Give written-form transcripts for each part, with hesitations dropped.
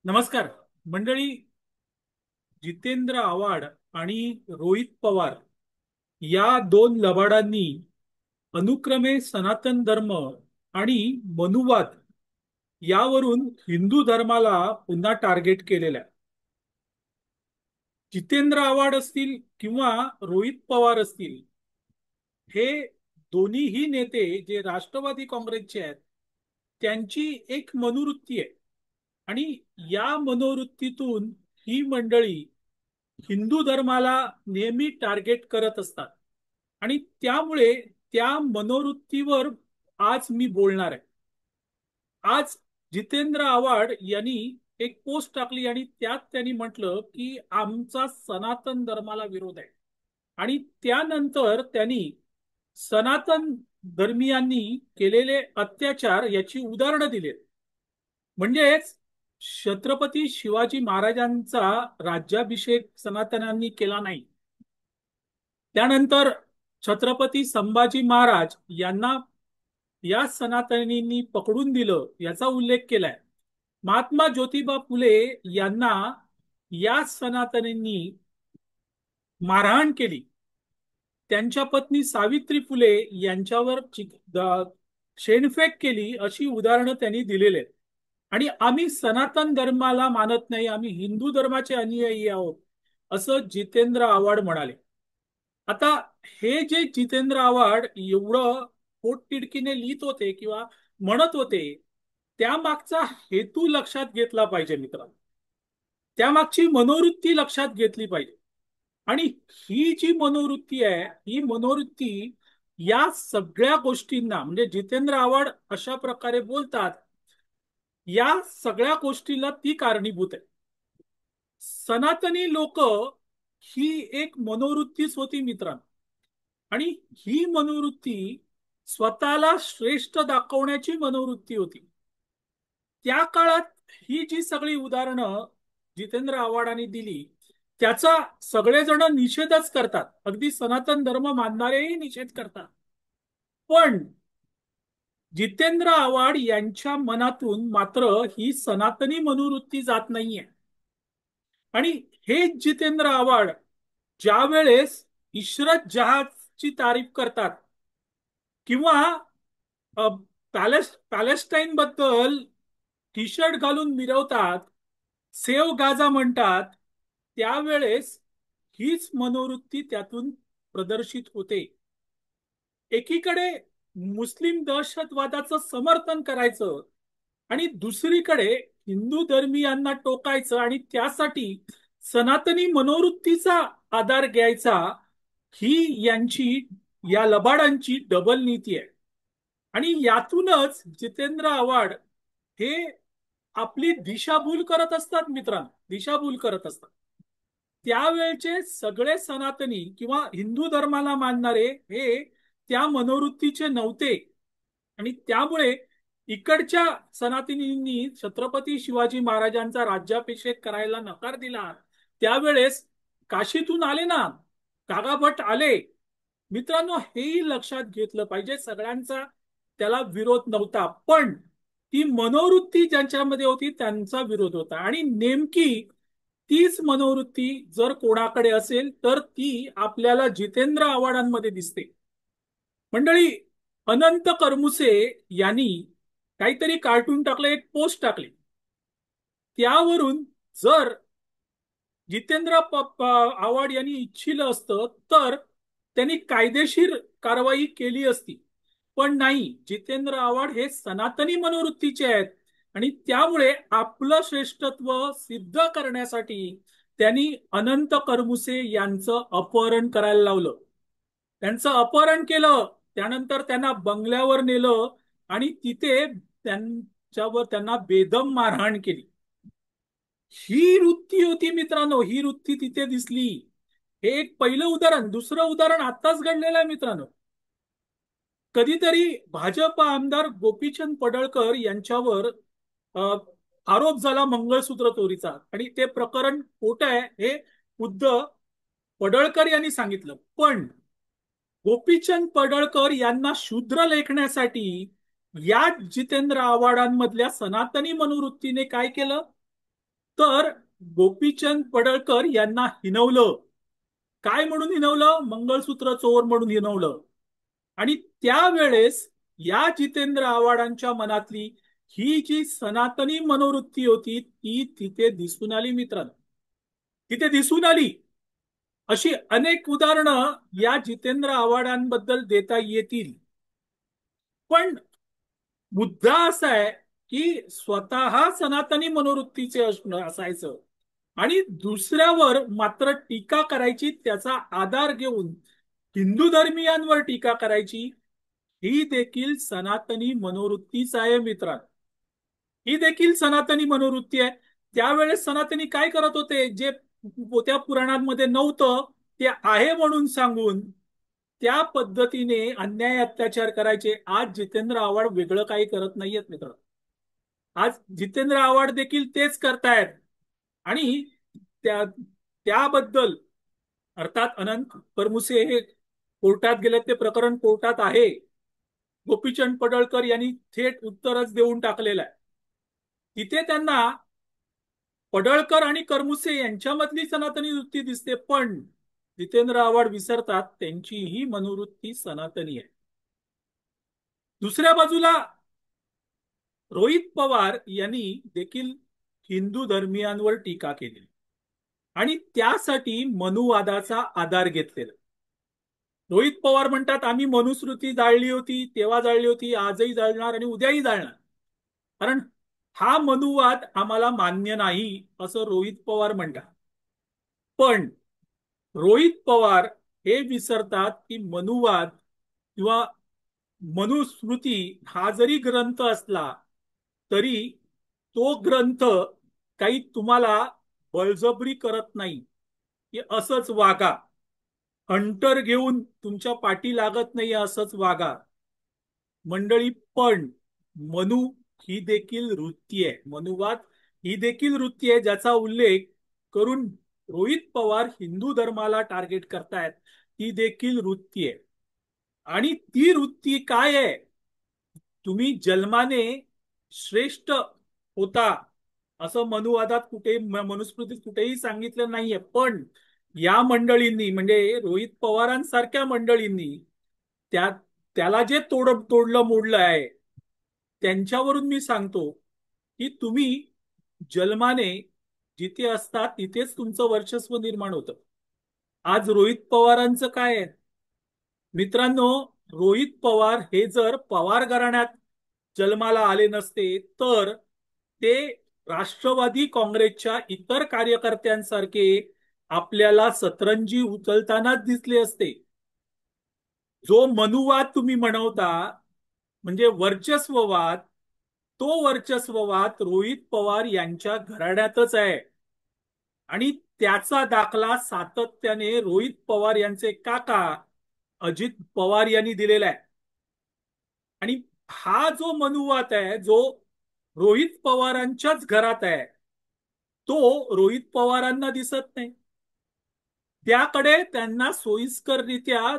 नमस्कार मंडळी. जितेंद्र आव्हाड आणि रोहित पवार या दोन लबाडांनी अनुक्रमे सनातन धर्म आणि मनुवाद यावरून हिंदू धर्माला पुन्हा टार्गेट केलेलं आहे. जितेंद्र आव्हाड असतील किंवा रोहित पवार असतील, हे दोन्हीही नेते जे राष्ट्रवादी काँग्रेसचे आहेत, त्यांची एक मनोवृत्ती आहे. आणि या मनोवृत्तीतून ही मंडळी हिंदू धर्माला नेहमी टार्गेट करत असतात. आणि त्यामुळे त्या मनोवृत्तीवर आज मी बोलणार आहे. आज जितेंद्र आव्हाड यांनी एक पोस्ट टाकली आणि त्यात त्यांनी म्हटलं की आमचा सनातन धर्माला विरोध आहे. आणि त्यानंतर त्यांनी सनातन धर्मीयांनी केलेले अत्याचार याची उदाहरणं दिली. म्हणजेच छत्रपती शिवाजी महाराजांचा राज्याभिषेक सनातनांनी केला नाही. त्यानंतर छत्रपती संभाजी महाराज यांना या सनातनींनी पकडून दिलं याचा उल्लेख केलाय. महात्मा ज्योतिबा फुले यांना या सनातनींनी मारहाण केली. त्यांच्या पत्नी सावित्री फुले यांच्यावर शेणफेक केली अशी उदाहरणं त्यांनी दिलेली आहेत. आणि आम्ही सनातन धर्माला मानत नाही, आम्ही हिंदू धर्माचे अनुयायी आहोत, असं जितेंद्र आव्हाड म्हणाले. आता हे जे जितेंद्र आव्हाड एवढं पोटतिडकीने लिहित होते किंवा म्हणत होते, त्यामागचा हेतू लक्षात घेतला पाहिजे मित्रांनो. त्यामागची मनोवृत्ती लक्षात घेतली पाहिजे. आणि ही जी मनोवृत्ती आहे, ही मनोवृत्ती या सगळ्या गोष्टींना, म्हणजे जितेंद्र आव्हाड अशा प्रकारे बोलतात, या सगळ्या गोष्टीला ती कारणीभूत आहे. सनातनी लोक ही एक मनोवृत्तीच होती मित्रांनो. आणि ही मनोवृत्ती स्वतःला श्रेष्ठ दाखवण्याची मनोवृत्ती होती. त्या काळात ही जी सगळी उदाहरणं जितेंद्र आव्हाडांनी दिली, त्याचा सगळेजण निषेधच करतात. अगदी सनातन धर्म मानणारेही निषेध करतात. पण जितेंद्र आव्हाड यांच्या मनातून मात्र ही सनातनी मनोवृत्ती जात नाहीये. आणि हे जितेंद्र आव्हाड ज्या वेळेस इशरत जहाजची तारीफ करतात किंवा पॅलेस्टाईन बद्दल टी शर्ट घालून मिरवतात, सेव गाजा म्हणतात, त्यावेळेस हीच मनोवृत्ती त्यातून प्रदर्शित होते. एकीकडे मुस्लिम दहशतवादाचं समर्थन करायचं आणि दुसरीकडे हिंदू धर्मीयांना टोकायचं आणि त्यासाठी सनातनी मनोवृत्तीचा आधार घ्यायचा, ही यांची, या लबाडांची डबल नीती आहे. आणि यातूनच जितेंद्र आव्हाड हे आपली दिशाभूल करत असतात मित्रांनो, दिशाभूल करत असतात. त्यावेळचे सगळे सनातनी किंवा हिंदू धर्माला मानणारे हे त्या मनोवृत्तीचे नव्हते. आणि त्यामुळे इकडच्या सनातनींनी छत्रपती शिवाजी महाराजांचा राज्याभिषेक करायला नकार दिला. त्यावेळेस काशीतून आले ना, कागाभट आले. मित्रांनो, हेही लक्षात घेतलं पाहिजे. सगळ्यांचा त्याला विरोध नव्हता, पण ती मनोवृत्ती ज्यांच्यामध्ये होती त्यांचा विरोध होता. आणि नेमकी तीच मनोवृत्ती जर कोणाकडे असेल तर ती आपल्याला जितेंद्र आव्हाडांमध्ये दिसते. मंडळी, अनंत करमुसे यांनी काहीतरी कार्टून टाकलं, एक पोस्ट टाकली. त्यावरून जर जितेंद्र आव्हाड यांनी इच्छिलं असतं तर त्यांनी कायदेशीर कारवाई केली असती. पण नाही, जितेंद्र आव्हाड हे सनातनी मनोवृत्तीचे आहेत. आणि त्यामुळे आपलं श्रेष्ठत्व सिद्ध करण्यासाठी त्यांनी अनंत करमुसे यांचं अपहरण करायला लावलं. त्यांचं अपहरण केलं, त्यानंतर त्यांना बंगल्यावर नेलं आणि तिथे त्यांना बेदम मारहाण केली. ही वृत्ती होती मित्रांनो, ही वृत्ती तिथे दिसली. हे एक पहिलं उदाहरण. दुसरं उदाहरण आत्ताच घडलेलं आहे मित्रांनो. कधीतरी भाजप आमदार गोपीचंद पडळकर यांच्यावर आरोप झाला मंगळसूत्र चोरीचा, आणि ते प्रकरण खोटं आहे हे खुद्द पडळकर यांनी सांगितलं. पण गोपीचंद पडळकर यांना शूद्र लेखण्यासाठी या जितेंद्र आव्हाडांमधल्या सनातनी मनोवृत्तीने काय केलं? तर गोपीचंद पडळकर यांना हिनवलं. काय म्हणून हिनवलं? मंगळसूत्र चोर म्हणून हिनवलं. आणि त्यावेळेस या जितेंद्र आव्हाडांच्या मनातली ही जी सनातनी मनोवृत्ती होती ती तिथे दिसून आली मित्रांनो. तिथे दिसून आली. अशी अनेक उदाहरणं या जितेंद्र आव्हाडांबद्दल देता येतील. पण मुद्दा असा आहे की स्वतः सनातनी मनोवृत्तीचे असणं असायचं आणि दुसऱ्यावर मात्र टीका करायची, त्याचा आधार घेऊन हिंदू धर्मीयांवर टीका करायची. ही देखील सनातनी मनोवृत्तीच आहे मित्रांनो. ही देखील सनातनी मनोवृत्ती आहे. त्यावेळेस सनातनी काय करत होते? जे त्या पुराणांमध्ये नव्हतं ते आहे म्हणून सांगून त्या पद्धतीने अन्याय अत्याचार करायचे. आज जितेंद्र आव्हाड वेगळं काही करत नाहीयेत मित्र. आज जितेंद्र आव्हाड देखील तेच करतायत. आणि त्या त्याबद्दल अर्थात अनंत परमुसे हे कोर्टात गेले, ते प्रकरण कोर्टात आहे. गोपीचंद पडळकर यांनी थेट उत्तरच देऊन टाकलेलं आहे. तिथे त्यांना पडळकर आणि करमुसे यांच्यामधली सनातनी वृत्ती दिसते, पण जितेंद्र आव्हाड विसरतात त्यांची ही मनोवृत्ती सनातनी आहे. दुसऱ्या बाजूला रोहित पवार यांनी देखील हिंदू धर्मियांवर टीका केली आणि त्यासाठी मनुवादाचा आधार घेतलेला. रोहित पवार म्हणतात आम्ही मनुस्मृती जाळली होती, तेव्हा जाळली होती, आजही जाळणार आणि उद्याही जाळणार, कारण हा मनुवाद आम्हाला मान्य नाही असं रोहित पवार म्हणतात. पण रोहित पवार हे विसरतात की मनुवाद किंवा मनुस्मृती हा जरी ग्रंथ असला तरी तो ग्रंथ काही तुम्हाला बळजबरी करत नाही की असंच वागा, हंटर घेऊन तुमच्या पाठी लागत नाही असंच वागा. मंडळी, पण मनु ही देखील वृत्ती आहे, मनुवाद ही देखील वृत्ती आहे ज्याचा उल्लेख करून रोहित पवार हिंदू धर्माला टार्गेट करतायत. ती देखील वृत्ती आहे. आणि ती वृत्ती काय आहे? तुम्ही जन्माने श्रेष्ठ होता असं मनुवादात कुठे, मनुस्मृतीत कुठेही सांगितलं नाहीये. पण या मंडळींनी, म्हणजे रोहित पवारांसारख्या मंडळींनी त्या त्याला जे तोडलं मोडलं आहे त्यांच्यावरून मी सांगतो की तुम्ही जन्माने जिथे असता तिथेच तुमचं वर्चस्व निर्माण होतं. आज रोहित पवारांचं काय आहे मित्रांनो? रोहित पवार हे जर पवार घराण्यात जन्माला आले नसते तर ते राष्ट्रवादी काँग्रेसच्या इतर कार्यकर्त्यांसारखे आपल्याला सतरंजी उचलतानाच दिसले असते. जो मनुवाद तुम्ही म्हणवता म्हणजे वर्चस्ववाद, तो वर्चस्ववाद रोहित पवार यांच्या घराण्यातच आहे. आणि त्याचा दाखला सातत्याने रोहित पवार यांचे काका अजित पवार यांनी दिलेला आहे. आणि हा जो मनुवाद आहे जो रोहित पवारांच्याच घरात आहे तो रोहित पवारांना दिसत नाही. त्याकडे त्यांना सोयीस्कररित्या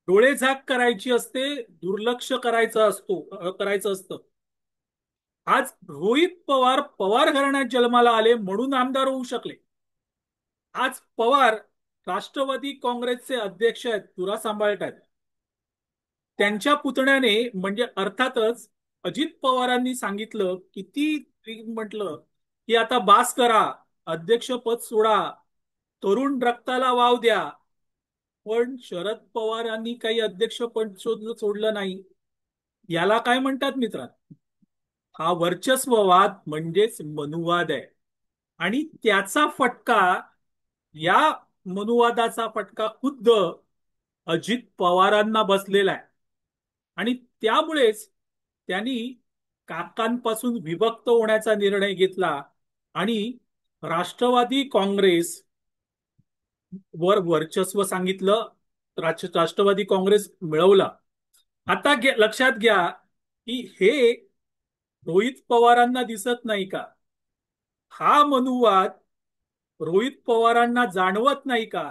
डोळेझाक करायची असते, दुर्लक्ष करायचं असतं. आज रोहित पवार पवार घराण्यात जन्माला आले म्हणून आमदार होऊ शकले. आज पवार राष्ट्रवादी काँग्रेसचे अध्यक्ष आहेत, तुरा सांभाळत आहेत. त्यांच्या पुतण्याने म्हणजे अर्थातच अजित पवारांनी सांगितलं, किती म्हटलं की आता बास करा, अध्यक्षपद सोडा, तरुण रक्ताला वाव द्या. पण शरद पवारांनी काही अध्यक्षपद सोडलं नाही. याला काय म्हणतात मित्र? हा वर्चस्ववाद म्हणजेच मनुवाद आहे. आणि त्याचा फटका, या मनुवादाचा फटका खुद्द अजित पवारांना बसलेला आहे. आणि त्यामुळेच त्यांनी काकांपासून विभक्त होण्याचा निर्णय घेतला आणि राष्ट्रवादी काँग्रेस वर वर्चस्व सांगितलं, राष्ट्रवादी काँग्रेस मिळवला. आता लक्षात घ्या की हे रोहित पवारांना दिसत नाही का? हा मनुवाद रोहित पवारांना जाणवत नाही का?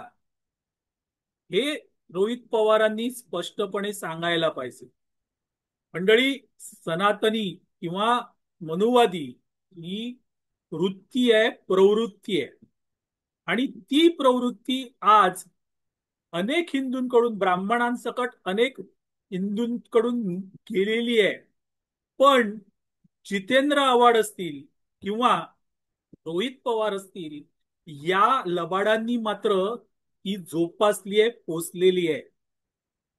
हे रोहित पवारांनी स्पष्टपणे सांगायला पाहिजे. मंडळी, सनातनी किंवा मनुवादी ही वृत्ती आहे, प्रवृत्ती आहे. आणि ती प्रवृत्ती आज अनेक हिंदूंकडून, ब्राह्मणांसकट अनेक हिंदूंकडून गेलेली आहे. पण जितेंद्र आव्हाड असतील किंवा रोहित पवार असतील, या लबाडांनी मात्र ही जोपासली आहे, पोचलेली आहे.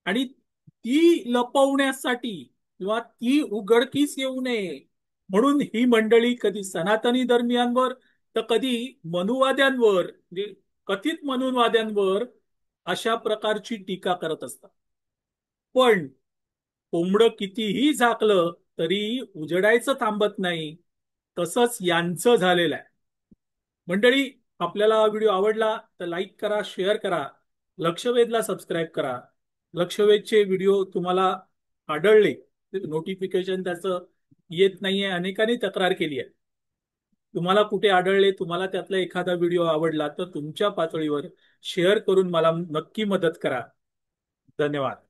आणि ती लपवण्यासाठी किंवा ती उघडकीस येऊ नये म्हणून ही मंडळी कधी सनातनी धर्मियांवर तर कधी मनुवाद्यांवर, म्हणजे कथित मनुवाद्यांवर अशा प्रकारची टीका करत असतात. पण कोंबडं कितीही झाकलं तरी उजडायचं थांबत नाही. तसंच यांचं झालेलं आहे. मंडळी, आपल्याला हा व्हिडिओ आवडला तर लाईक करा, शेअर करा, लक्षवेधला सबस्क्राईब करा. लक्षवेधचे व्हिडिओ तुम्हाला आढळले, नोटिफिकेशन त्याचं येत नाहीये, अनेकांनी तक्रार केली आहे. तुम्हाला कुठे आढळले, तुम्हाला त्यातला एखादा व्हिडिओ आवडला तर तुमच्या पातळीवर शेअर करून मला नक्की मदत करा. धन्यवाद.